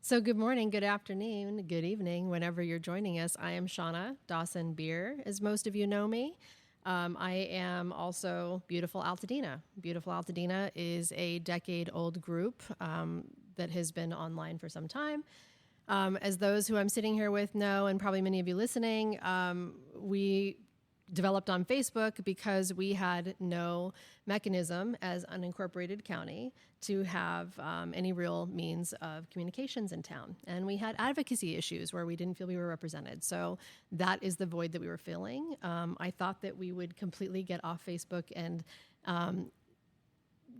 So good morning, good afternoon, good evening, whenever you're joining us. I am Shauna Dawson Beer, as most of you know me. I am also Beautiful Altadena. Beautiful Altadena is a decade-old group that has been online for some time. As those who I'm sitting here with know, and probably many of you listening, we developed on Facebook because we had no mechanism as unincorporated county to have any real means of communications in town. And we had advocacy issues where we didn't feel we were represented. So that is the void that we were filling. I thought that we would completely get off Facebook and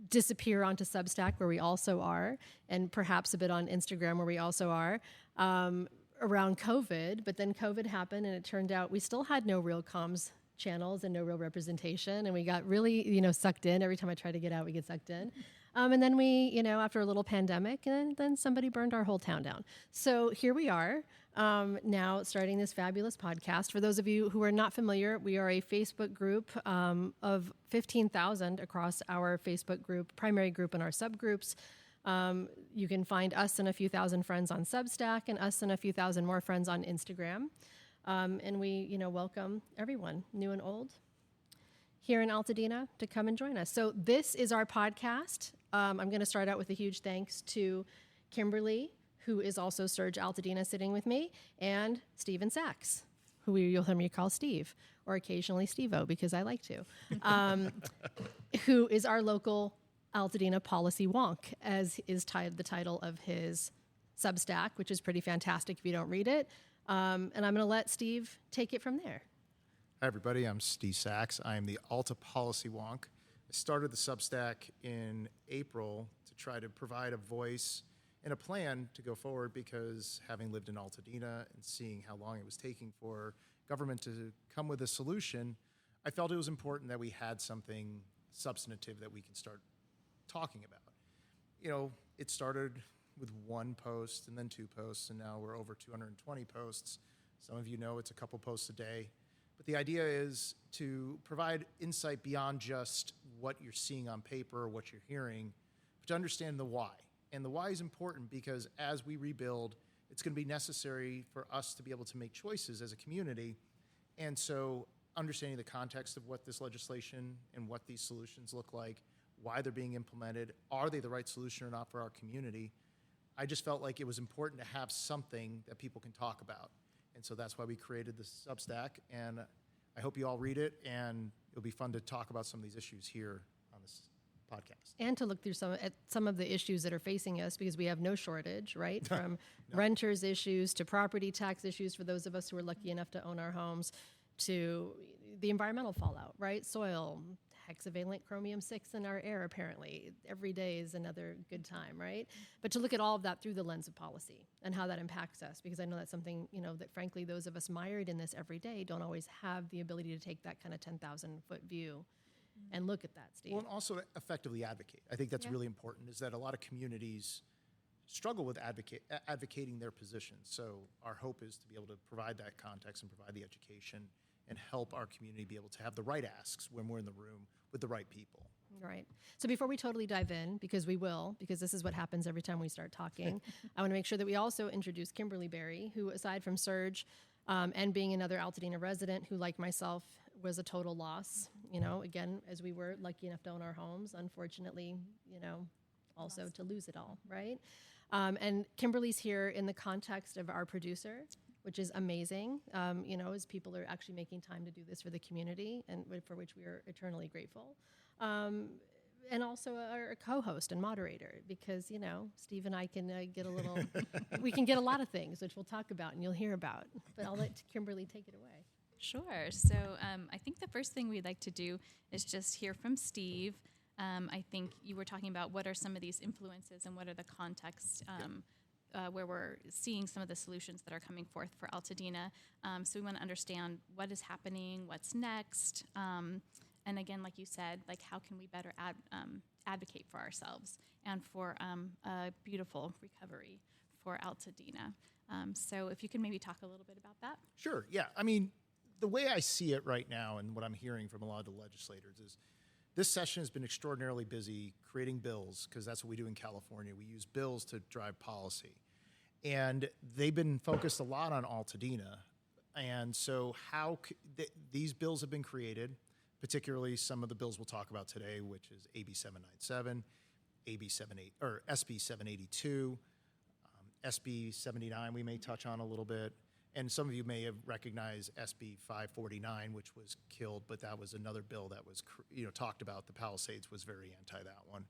disappear onto Substack, where we also are, and perhaps a bit on Instagram, where we also are, around COVID. But then COVID happened, and it turned out we still had no real comms channels and no real representation, and we got really, sucked in. Every time I try to get out, we get sucked in. And then we, after a little pandemic, and then somebody burned our whole town down. So here we are, now starting this fabulous podcast. For those of you who are not familiar, we are a Facebook group of 15,000 across our Facebook group, primary group, and our subgroups. You can find us and a few thousand friends on Substack, and us and a few thousand more friends on Instagram. And we, welcome everyone, new and old, here in Altadena to come and join us. So this is our podcast. I'm going to start out with a huge thanks to Kimberly, who is also Surge Altadena sitting with me, and Steven Sachs, who you'll hear me call Steve, or occasionally Steve-O, because I like to, who is our local Altadena policy wonk, as is the title of his Substack, which is pretty fantastic if you don't read it. And I'm going to let Steve take it from there. Hi, everybody. I'm Steve Sachs. I am the Alta Policy Wonk. I started the Substack in April to try to provide a voice and a plan to go forward, because having lived in Altadena and seeing how long it was taking for government to come with a solution, I felt it was important that we had something substantive that we can start talking about. It started with one post and then two posts, and now we're over 220 posts. Some of you know it's a couple posts a day. But the idea is to provide insight beyond just what you're seeing on paper or what you're hearing, but to understand the why. And the why is important because as we rebuild, it's going to be necessary for us to be able to make choices as a community. And so understanding the context of what this legislation and what these solutions look like, why they're being implemented, are they the right solution or not for our community, I just felt like it was important to have something that people can talk about. And so that's why we created this Substack, and I hope you all read it, and it'll be fun to talk about some of these issues here on this podcast. And to look through some of the issues that are facing us, because we have no shortage, right? From renters issues to property tax issues for those of us who are lucky enough to own our homes, to the environmental fallout, right? Soil, hexavalent chromium-6 in our air, apparently. Every day is another good time, right? But to look at all of that through the lens of policy and how that impacts us, because I know that's something, that frankly, those of us mired in this every day don't always have the ability to take that kind of 10,000-foot view and look at that, Steve. Well, and also effectively advocate. I think that's really important, is that a lot of communities struggle with advocating their positions. So our hope is to be able to provide that context and provide the education and help our community be able to have the right asks when we're in the room with the right people. Right. So before we totally dive in, because this is what happens every time we start talking, I want to make sure that we also introduce Kimberly Berry, who, aside from Surge and being another Altadena resident who, like myself, was a total loss, again, as we were lucky enough to own our homes, unfortunately, also to lose it all, right? And Kimberly's here in the context of our producer, which is amazing, as people are actually making time to do this for the community, and for which we are eternally grateful. And also our co-host and moderator, because, Steve and I can get a little, we can get a lot of things, which we'll talk about and you'll hear about. But I'll let Kimberly take it away. Sure. So I think the first thing we'd like to do is just hear from Steve. I think you were talking about what are some of these influences and what are the contexts where we're seeing some of the solutions that are coming forth for Altadena. So we want to understand what is happening, what's next, and again, like you said, how can we better advocate for ourselves and for a beautiful recovery for Altadena. So if you can maybe talk a little bit about that. Sure, yeah. I mean, the way I see it right now and what I'm hearing from a lot of the legislators is this session has been extraordinarily busy creating bills, because that's what we do in California. We use bills to drive policy. And they've been focused a lot on Altadena. And so these bills have been created, particularly some of the bills we'll talk about today, which is AB 797, AB 78 or SB 782, SB 79 we may touch on a little bit. And some of you may have recognized SB 549, which was killed, but that was another bill that was talked about. The Palisades was very anti that one.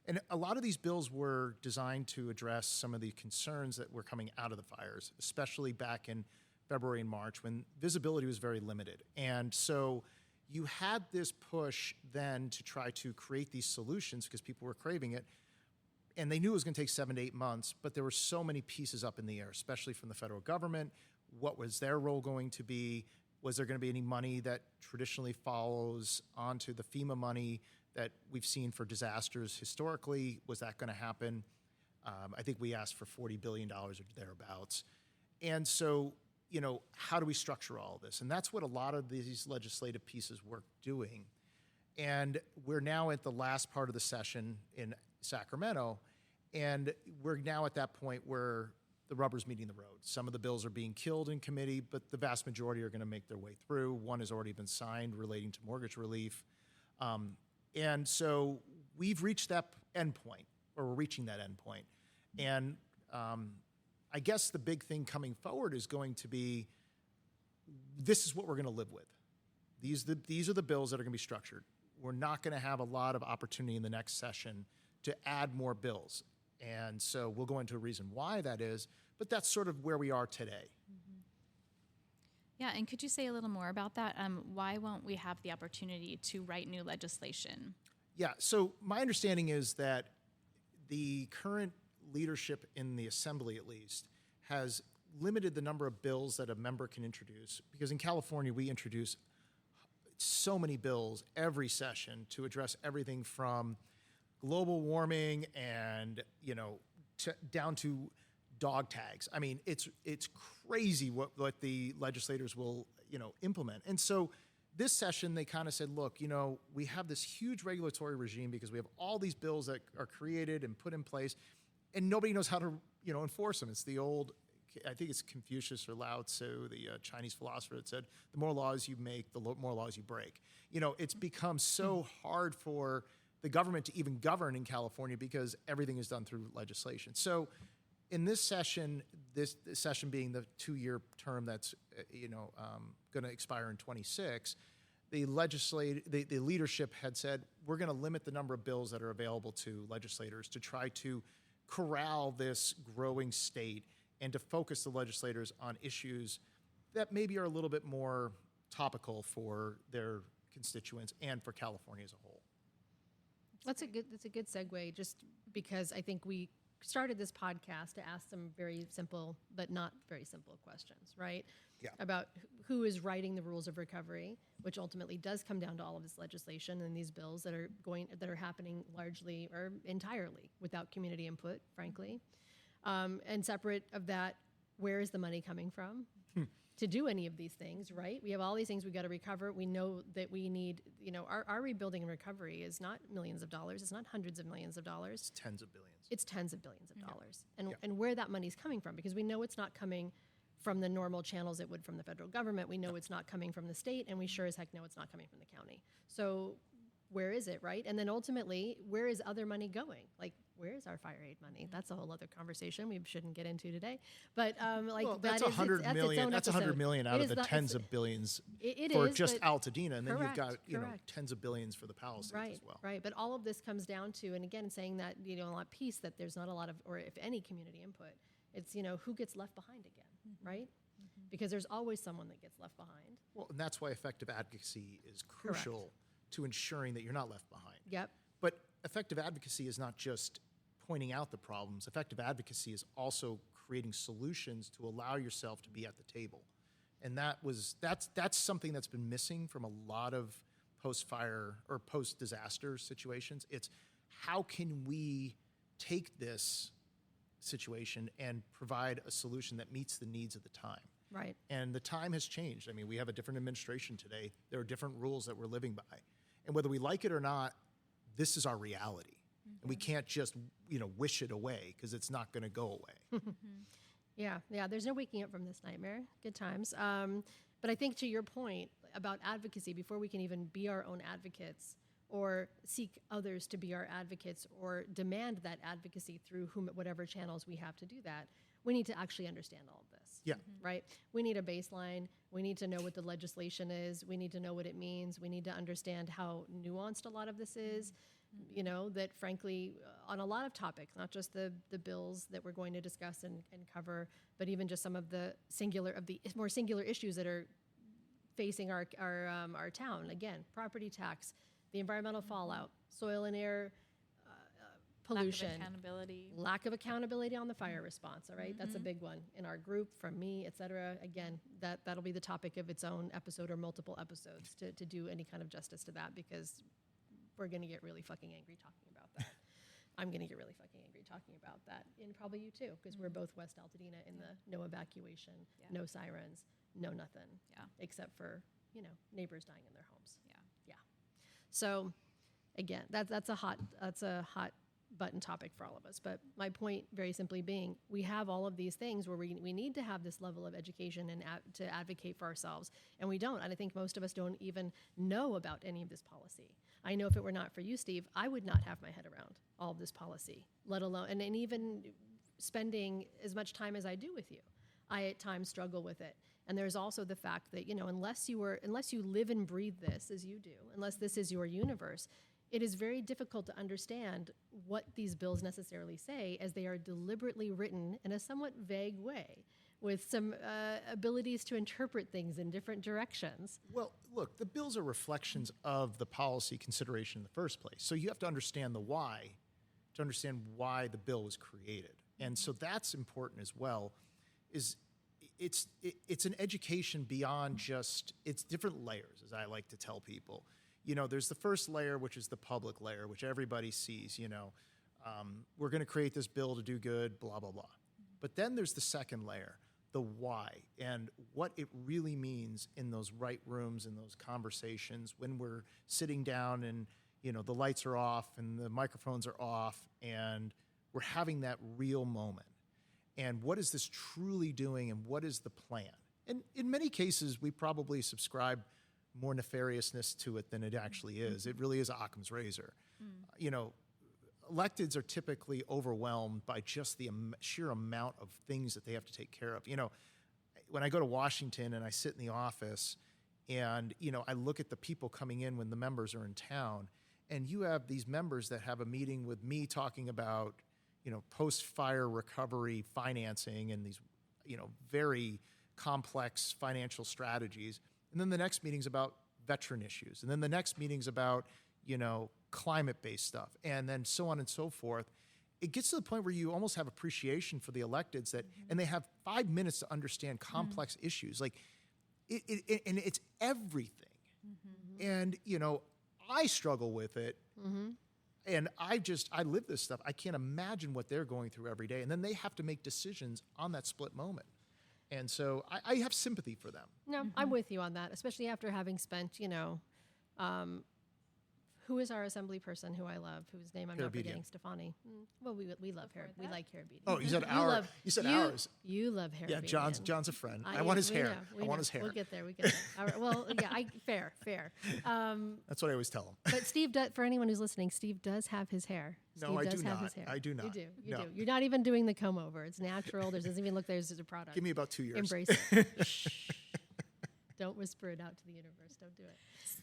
And a lot of these bills were designed to address some of the concerns that were coming out of the fires, especially back in February and March when visibility was very limited. And so you had this push then to try to create these solutions because people were craving it. And they knew it was going to take 7 to 8 months, but there were so many pieces up in the air, especially from the federal government. What was their role going to be? Was there going to be any money that traditionally follows onto the FEMA money that we've seen for disasters historically? Was that going to happen? I think we asked for $40 billion or thereabouts. And so, how do we structure all of this? And that's what a lot of these legislative pieces were doing. And we're now at the last part of the session in Sacramento, and we're now at that point where the rubber's meeting the road. Some of the bills are being killed in committee, but the vast majority are going to make their way through. One has already been signed relating to mortgage relief. And so we've reached that endpoint, or we're reaching that endpoint. And I guess the big thing coming forward is going to be, this is what we're going to live with. These are the bills that are going to be structured. We're not going to have a lot of opportunity in the next session to add more bills. And so we'll go into a reason why that is, but that's sort of where we are today. Yeah, and could you say a little more about that? Why won't we have the opportunity to write new legislation? Yeah, so my understanding is that the current leadership in the Assembly, at least, has limited the number of bills that a member can introduce, because in California, we introduce so many bills every session to address everything from global warming and, down to dog tags. I mean, it's crazy what the legislators will, implement. And so this session, they kind of said, look, we have this huge regulatory regime because we have all these bills that are created and put in place, and nobody knows how to, enforce them. It's the old, I think it's Confucius or Lao Tzu, the Chinese philosopher, that said, the more laws you make, the more laws you break. It's become so hard for the government to even govern in California because everything is done through legislation. So in this session being the 2-year term that's going to expire in 26, the leadership had said, we're going to limit the number of bills that are available to legislators to try to corral this growing state and to focus the legislators on issues that maybe are a little bit more topical for their constituents and for California as a whole. That's a good segue, just because I think we started this podcast to ask some very simple but not very simple questions, right? Yeah. About who is writing the rules of recovery, which ultimately does come down to all of this legislation and these bills that are happening largely or entirely without community input, frankly. And separate of that, where is the money coming from to do any of these things, right? We have all these things we got to recover. We know that we need, our rebuilding and recovery is not millions of dollars. It's not hundreds of millions of dollars. It's tens of billions. It's tens of billions of dollars. And where that money's coming from, because we know it's not coming from the normal channels it would from the federal government. We know it's not coming from the state, and we sure as heck know it's not coming from the county. So where is it, right? And then ultimately, where is other money going? Like, where is our fire aid money? That's a whole other conversation we shouldn't get into today. But that's $100 million out of the tens of billions for just Altadena, and then you've got tens of billions for the Palisades as well. Right. But all of this comes down to, and again, saying that a lot piece that there's not a lot of, or if any community input, it's who gets left behind again, right? Because there's always someone that gets left behind. Well, and that's why effective advocacy is crucial to ensuring that you're not left behind. Yep. But effective advocacy is not just pointing out the problems. Effective advocacy is also creating solutions to allow yourself to be at the table. And that's something that's been missing from a lot of post-fire or post-disaster situations. It's how can we take this situation and provide a solution that meets the needs of the time? Right. And the time has changed. I mean, we have a different administration today. There are different rules that we're living by. And whether we like it or not, this is our reality. And we can't just, wish it away because it's not going to go away. Yeah, yeah. There's no waking up from this nightmare. Good times. But I think to your point about advocacy, before we can even be our own advocates or seek others to be our advocates or demand that advocacy through whatever channels we have to do that, we need to actually understand all of this. Yeah. Right? We need a baseline. We need to know what the legislation is. We need to know what it means. We need to understand how nuanced a lot of this is. You know, that frankly, on a lot of topics, not just the bills that we're going to discuss and cover, but even just some of the more singular issues that are facing our town. Again, property tax, the environmental fallout, soil and air pollution, lack of accountability on the fire response. All right, that's a big one in our group, from me, et cetera. Again, that'll be the topic of its own episode or multiple episodes to do any kind of justice to that, because we're going to get really fucking angry talking about that. I'm going to get really fucking angry talking about that, and probably you too, because we're both West Altadena in the no evacuation, no sirens, no nothing, except for, you know, neighbors dying in their homes. Yeah. So, again, that's a hot button topic for all of us. But my point, very simply being, we have all of these things where we need to have this level of education and to advocate for ourselves, and we don't. And I think most of us don't even know about any of this policy. I know if it were not for you, Steve, I would not have my head around all of this policy, let alone, and even spending as much time as I do with you, I at times struggle with it. And there's also the fact that, you know, unless you live and breathe this as you do, unless this is your universe, it is very difficult to understand what these bills necessarily say, as they are deliberately written in a somewhat vague way, with some abilities to interpret things in different directions. Well, look, the bills are reflections of the policy consideration in the first place. So you have to understand the why to understand why the bill was created. And so that's important as well, is it's an education beyond just, it's different layers, as I like to tell people. You know, there's the first layer, which is the public layer, which everybody sees, you know, we're going to create this bill to do good, blah, blah, blah. But then there's the second layer, the why, and what it really means in those right rooms, in those conversations, when we're sitting down and, you know, the lights are off and the microphones are off and we're having that real moment. And what is this truly doing, and what is the plan? And in many cases, we probably subscribe more nefariousness to it than it actually is. It really is Occam's razor. You know, electeds are typically overwhelmed by just the sheer amount of things that they have to take care of. You know, when I go to Washington and I sit in the office and, you know, I look at the people coming in when the members are in town, and you have these members that have a meeting with me talking about, you know, post-fire recovery financing and these, you know, very complex financial strategies. And then the next meeting's about veteran issues. And then the next meeting's about, you know, climate-based stuff, and then so on and so forth. It gets to the point where you almost have appreciation for the electeds that, and they have 5 minutes to understand complex issues. Like, and it's everything. And, you know, I struggle with it. And I live this stuff. I can't imagine what they're going through every day. And then they have to make decisions on that split moment. And so I have sympathy for them. No, I'm with you on that, especially after having spent, you know, who is our assembly person who I love, whose name I'm not forgetting, Stefani. Well, we love her. We like Harabedian. Oh, you said ours. You love Harabedian. Yeah, John's a friend. I want his hair. I want his hair. We'll get there. All right, well, yeah, fair. That's what I always tell him. But Steve, for anyone who's listening, Steve does have his hair. No, I do not. His hair. I do not. You do. You're not even doing the comb over. It's natural. There doesn't even look there's a product. Give me about 2 years. Embrace it. Shh. Don't whisper it out to the universe. Don't do it.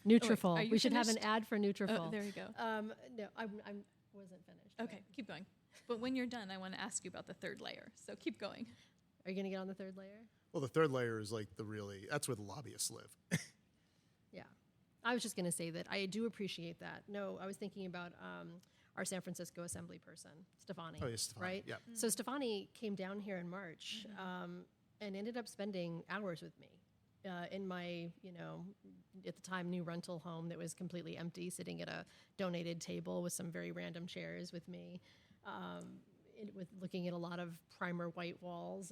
Nutrafol. Wait, we should have an ad for Nutrafol. Oh, there you go. No, I wasn't finished. Okay, keep going. But when you're done, I want to ask you about the third layer. So keep going. Are you going to get on the third layer? Well, the third layer is like that's where the lobbyists live. Yeah. I was just going to say that I do appreciate that. No, I was thinking about our San Francisco Assembly person, Stefani. Oh, yes, Stefani. Right? Yeah. So Stefani came down here in March and ended up spending hours with me. In my, you know, at the time, new rental home that was completely empty, sitting at a donated table with some very random chairs with me, with looking at a lot of primer white walls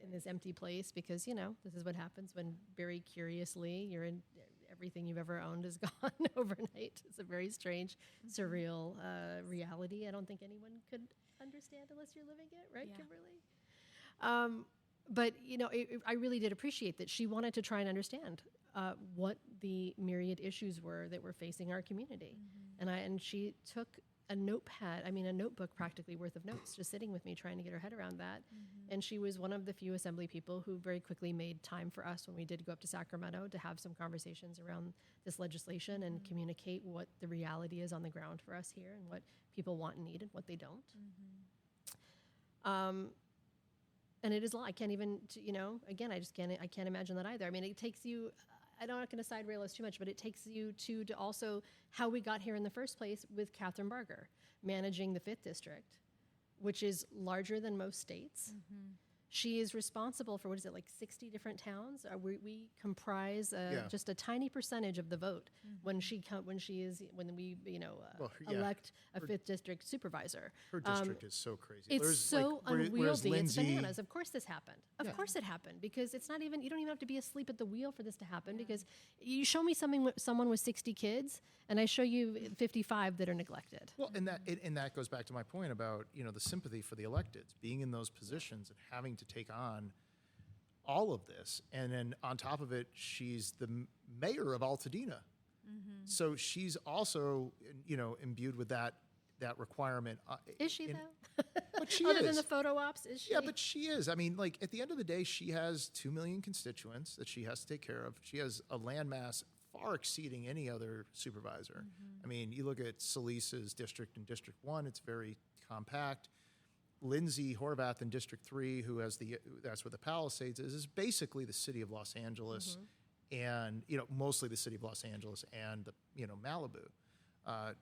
in this empty place, because, you know, this is what happens when very curiously everything you've ever owned is gone overnight. It's a very strange, surreal reality. I don't think anyone could understand unless you're living it, right, Yeah. Kimberly? But I really did appreciate that she wanted to try and understand what the myriad issues were that were facing our community, and she took a notebook practically worth of notes, just sitting with me trying to get her head around that. And she was one of the few assembly people who very quickly made time for us when we did go up to Sacramento to have some conversations around this legislation and communicate what the reality is on the ground for us here and what people want and need and what they don't. And it is a lot. I can't even, again, I can't imagine that either. I mean, it takes you, I'm not going to side rail us too much, but it takes you to also how we got here in the first place with Catherine Barger managing the 5th District, which is larger than most states. She is responsible for, 60 different towns? We comprise just a tiny percentage of the vote when we elect a 5th District supervisor. Her district is so crazy. It's so whereas unwieldy. It's Lindsay, bananas. Of course this happened. Of course it happened, because it's not even, you don't even have to be asleep at the wheel for this to happen, because you show me someone with 60 kids and I show you 55 that are neglected. Well, and that goes back to my point about, the sympathy for the electeds, being in those positions and having to take on all of this. And then on top of it, she's the mayor of Altadena. So she's also, imbued with that requirement. Is she, though? But she Other is. than the photo ops, is she? Yeah, but she is. I mean, at the end of the day, she has 2 million constituents that she has to take care of. She has a landmass far exceeding any other supervisor. I mean, you look at Solisa's district in District 1, it's very compact. Lindsay Horvath in District 3, that's where the Palisades is basically the city of Los Angeles and, mostly the city of Los Angeles and, Malibu.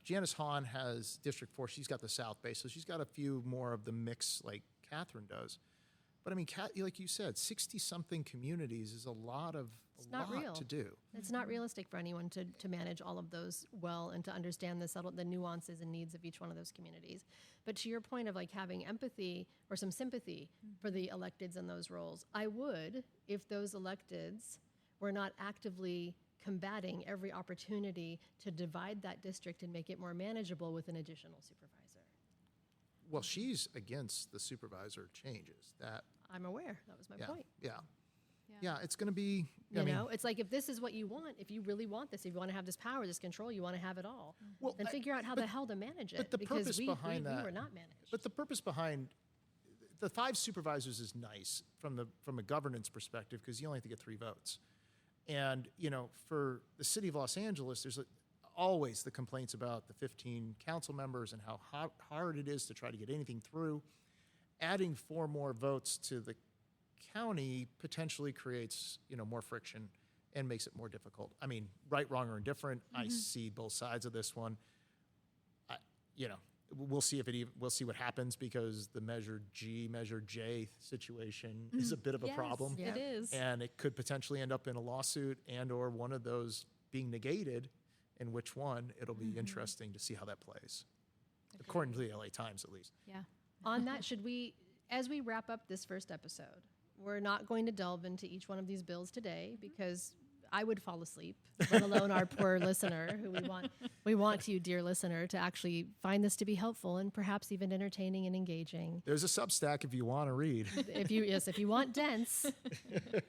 Janice Hahn has District 4. She's got the South Bay, so she's got a few more of the mix like Catherine does. But I mean, like you said, 60-something communities is a lot to do. It's not realistic for anyone to manage all of those well and to understand the nuances and needs of each one of those communities. But to your point of having empathy or some sympathy for the electeds in those roles, I would if those electeds were not actively combating every opportunity to divide that district and make it more manageable with an additional supervisor. Well, she's against the supervisor changes. That I'm aware. That was my point. Yeah, it's going to be. It's like, if this is what you want, if you really want this, if you want to have this power, this control, you want to have it all, then figure out how the hell to manage it. But the purpose behind we were not managed. But the purpose behind the 5 supervisors is nice from a governance perspective, because you only have to get 3 votes. And, for the city of Los Angeles, there's always the complaints about the 15 council members and how hard it is to try to get anything through. Adding 4 more votes to the county potentially creates, more friction and makes it more difficult. I mean, right, wrong, or indifferent, I see both sides of this one. We'll see we'll see what happens, because the Measure G, Measure J situation is a bit of a problem. It is. And it could potentially end up in a lawsuit or one of those being negated, and which one. It'll be interesting to see how that plays, according to the LA Times at least. Yeah. On that, as we wrap up this first episode, we're not going to delve into each one of these bills today, because I would fall asleep, let alone our poor listener, who we want you, dear listener, to actually find this to be helpful and perhaps even entertaining and engaging. There's a Substack if you want to read. If you want dense,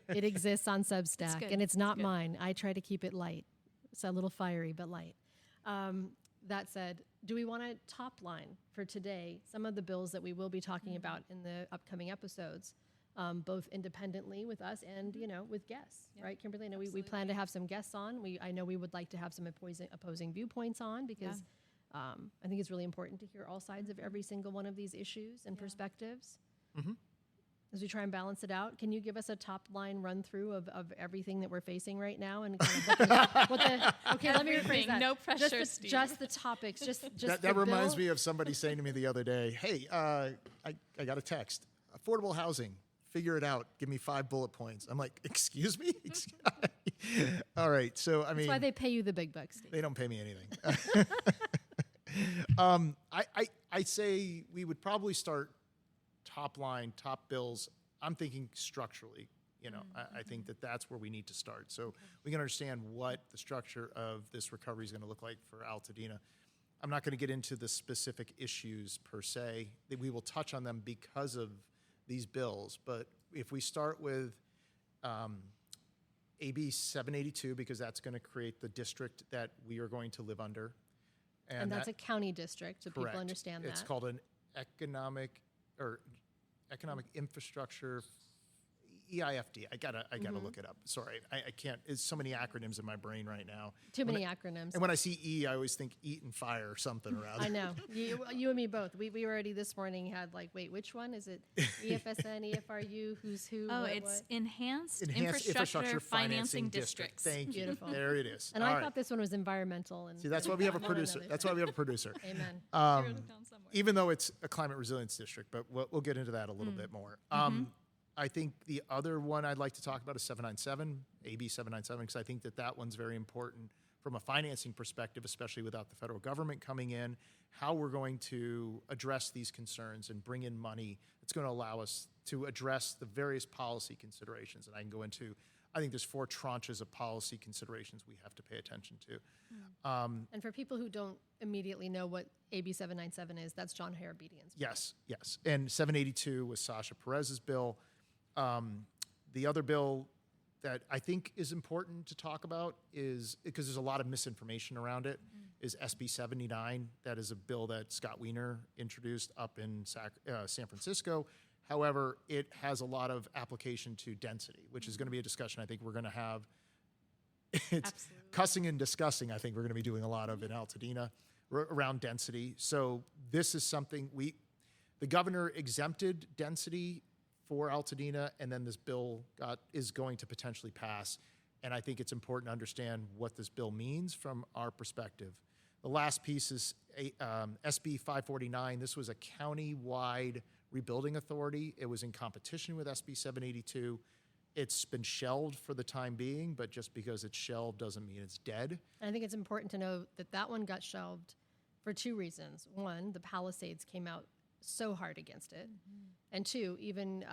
it exists on Substack, and it's not mine. I try to keep it light. It's a little fiery, but light. That said, do we want to top line for today some of the bills that we will be talking about in the upcoming episodes? Both independently with us and, with guests, right, Kimberly? I know we plan to have some guests on. I know we would like to have some opposing viewpoints on, because I think it's really important to hear all sides of every single one of these issues and perspectives. As we try and balance it out, can you give us a top line run through of everything that we're facing right now, and kind of okay, let me rephrase that. No pressure, Steve. Steve. Just the topics. Just that reminds me of somebody saying to me the other day, "Hey, I got a text. Affordable housing. Figure it out. Give me 5 bullet points." I'm like, "Excuse me?" All right. So, I mean, that's why they pay you the big bucks, Steve. They don't pay me anything. I say we would probably start top line, top bills. I'm thinking structurally. I think that's where we need to start. So we can understand what the structure of this recovery is going to look like for Altadena. I'm not going to get into the specific issues per se. We will touch on them because of these bills. But if we start with AB 782, because that's going to create the district that we are going to live under. And that's that- a county district, so correct. people understand that. It's called an economic infrastructure EIFD. I gotta look it up. Sorry, I can't. It's so many acronyms in my brain right now. Too many acronyms. And when I see E, I always think eat and fire or something around. I know. You and me both. We already this morning had like, wait, which one? Is it EFSN, EFRU, who's who, Oh, what, it's what? Enhanced Enhanced Infrastructure Financing Districts. Thank you. Beautiful. There it is. And All I right. thought this one was environmental. And See, that's why we have a one producer. another. That's why we have a producer. Amen. Even though it's a climate resilience district, but we'll get into that a little bit more. I think the other one I'd like to talk about is 797, AB 797, because I think that one's very important from a financing perspective, especially without the federal government coming in, how we're going to address these concerns and bring in money that's going to allow us to address the various policy considerations. And I can go into, I think there's 4 tranches of policy considerations we have to pay attention to. And for people who don't immediately know what AB 797 is, that's John Harabedian's. Yes. And 782 was Sasha Perez's bill. The other bill that I think is important to talk about is, because there's a lot of misinformation around it, is SB 79. That is a bill that Scott Wiener introduced up in San Francisco. However, it has a lot of application to density, which is going to be a discussion I think we're going to have. It's Absolutely. cussing and discussing, I think we're going to be doing a lot of in Altadena around density. So this is something the governor exempted density for Altadena, and then this bill is going to potentially pass. And I think it's important to understand what this bill means from our perspective. The last piece is SB 549. This was a county-wide rebuilding authority. It was in competition with SB 782. It's been shelved for the time being, but just because it's shelved doesn't mean it's dead. And I think it's important to know that one got shelved for 2 reasons. One, the Palisades came out so hard against it. And 2, even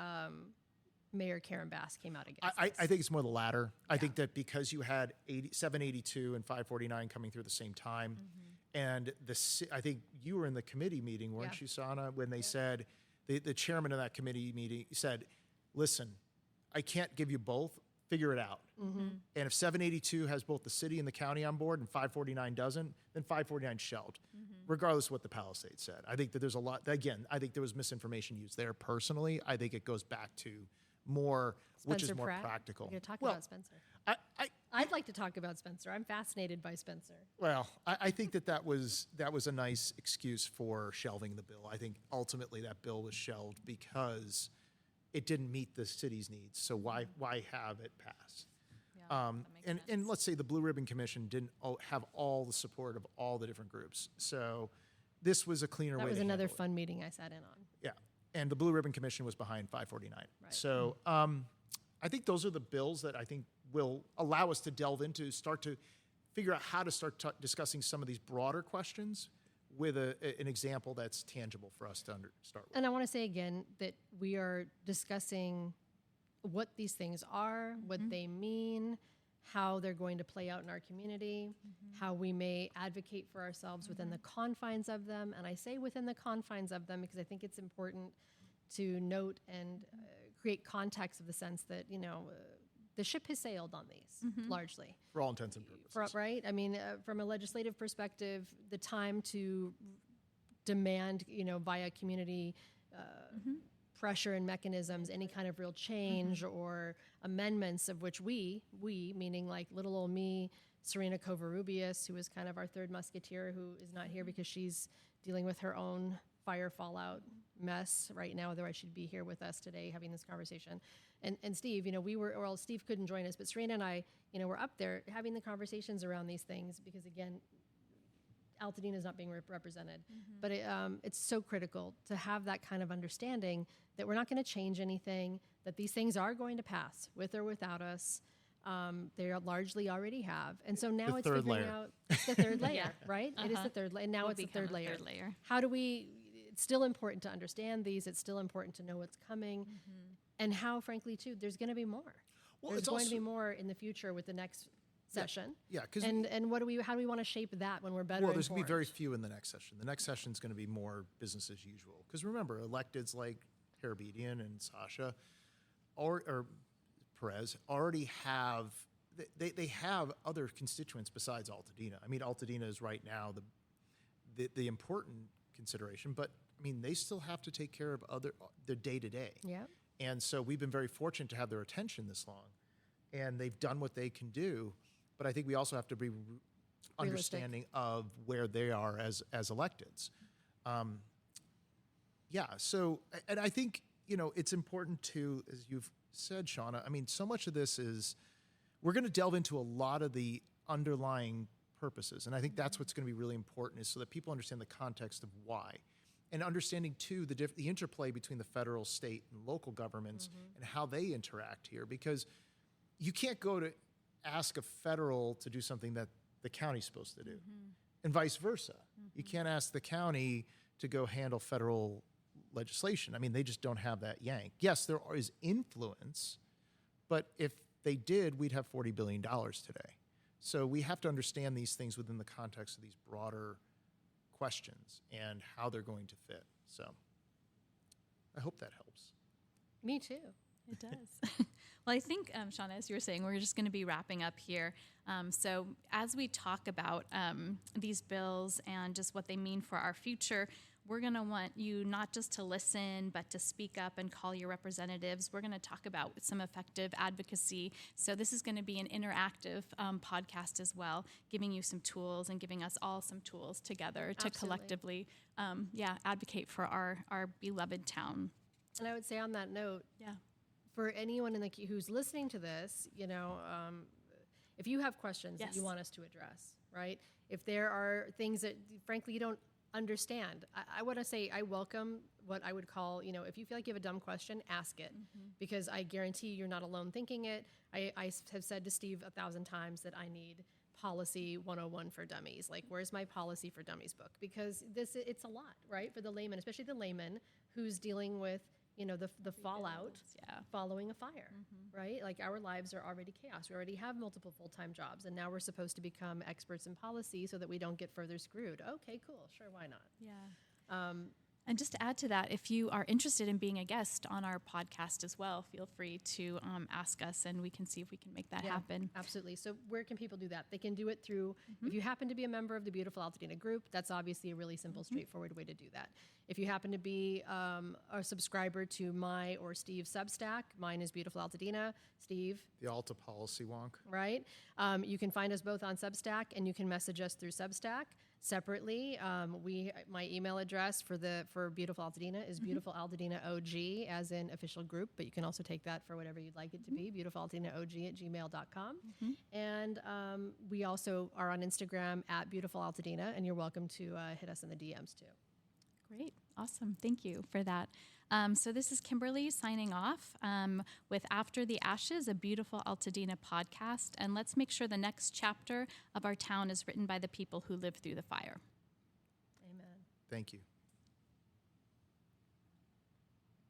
Mayor Karen Bass came out against it. I think it's more the latter. I think that because you had 782 and 549 coming through at the same time, and I think you were in the committee meeting, weren't Yeah. you, Sana, when they said, the chairman of that committee meeting said, listen, I can't give you both, figure it out. And if 782 has both the city and the county on board and 549 doesn't, then 549 shelved, regardless of what the Palisades said. I think that there's a lot, again, I think there was misinformation used there personally. I think it goes back to more, which is Spencer more Pratt. practical. We're going to talk Well, about Spencer. I'd like to talk about Spencer. I'm fascinated by Spencer. I think that was a nice excuse for shelving the bill. I think ultimately that bill was shelved because it didn't meet the city's needs. So why have it pass? Yeah, that makes And sense. let's say the Blue Ribbon Commission didn't have all the support of all the different groups. So this was a cleaner way That was to another handle it. fun meeting I sat in on. Yeah, and the Blue Ribbon Commission was behind 549. Right. So I think those are the bills that I think will allow us to delve into, start to figure out how to start discussing some of these broader questions with an example that's tangible for us to start with. And I want to say again that we are discussing what these things are, what they mean, how they're going to play out in our community, how we may advocate for ourselves within the confines of them. And I say within the confines of them because I think it's important to note and create context of the sense that, the ship has sailed on these largely. For all intents and purposes. Right? I mean, from a legislative perspective, the time to demand, via community pressure and mechanisms, any kind of real change or amendments of which we, meaning like little old me, Serena Covarrubias, who is kind of our third musketeer, who is not here because she's dealing with her own fire fallout mess right now, otherwise she'd be here with us today having this conversation. And Steve, Steve couldn't join us, but Serena and I, were up there having the conversations around these things because, again, Altadena is not being represented. But it's so critical to have that kind of understanding that we're not going to change anything, that these things are going to pass with or without us. They largely already have. And so now The it's third figuring layer. out it's the third layer, Yeah. right? It is the third layer. And now Will it's the become third a layer. third layer. How do it's still important to understand these. It's still important to know what's coming. And how, frankly, too, there's going to be more. Well, There's it's going to be also- more in the future with the next session. Yeah, because And how do we want to shape that when we're better well, there's going to be very informed? few in the next session. The next session is going to be more business as usual. Because remember, elected's like Karabedian and Sasha, or Perez, already have, they have other constituents besides Altadena. I mean, Altadena is right now the important consideration, but I mean, they still have to take care of their day-to-day. Yeah. And so we've been very fortunate to have their attention this long, and they've done what they can do. But I think we also have to be understanding of where they are as electeds. So, and I think, it's important to, as you've said, Shauna, I mean, so much of this is, we're going to delve into a lot of the underlying purposes. And I think that's what's going to be really important, is so that people understand the context of why. And understanding, too, the interplay between the federal, state, and local governments and how they interact here. Because you can't go to ask a federal to do something that the county's supposed to do, and vice versa. You can't ask the county to go handle federal legislation. I mean, they just don't have that yank. Yes, there is influence, but if they did, we'd have $40 billion today. So we have to understand these things within the context of these broader questions and how they're going to fit. So I hope that helps. Me too. It does. Well, I think, Shauna, as you were saying, we're just going to be wrapping up here. So as we talk about these bills and just what they mean for our future, we're going to want you not just to listen, but to speak up and call your representatives. We're going to talk about some effective advocacy. So this is going to be an interactive podcast as well, giving you some tools and giving us all some tools together to collectively, advocate for our beloved town. And I would say on that note, Yeah. for anyone who's listening to this, if you have questions that you Yes. want us to address, right? If there are things that, frankly, you don't understand, I want to say I welcome what I would call, if you feel like you have a dumb question, ask it, because I guarantee you're not alone thinking it. I have said to Steve 1,000 times that I need policy 101 for dummies. Like, where's my policy for dummies book? Because it's a lot, right? For the layman, especially the layman who's dealing with, the fallout following a fire, right? Like, our lives are already chaos. We already have multiple full-time jobs, and now we're supposed to become experts in policy so that we don't get further screwed. Okay, cool. Sure, why not? Yeah. And just to add to that, if you are interested in being a guest on our podcast as well, feel free to ask us, and we can see if we can make that happen. Absolutely. So where can people do that? They can do it through, if you happen to be a member of the Beautiful Altadena group, that's obviously a really simple, straightforward way to do that. If you happen to be a subscriber to my or Steve's Substack, mine is Beautiful Altadena. Steve? The Alta Policy Wonk. Right. You can find us both on Substack, and you can message us through Substack. Separately, my email address for Beautiful Altadena is beautifulaltadenaog, as in official group, but you can also take that for whatever you'd like it to be, beautifulaltadenaog@gmail.com. And we also are on Instagram at Beautiful Altadena, and you're welcome to hit us in the DMs too. Great. Awesome. Thank you for that. So this is Kimberly signing off with After the Ashes, a Beautiful Altadena podcast. And let's make sure the next chapter of our town is written by the people who lived through the fire. Amen. Thank you.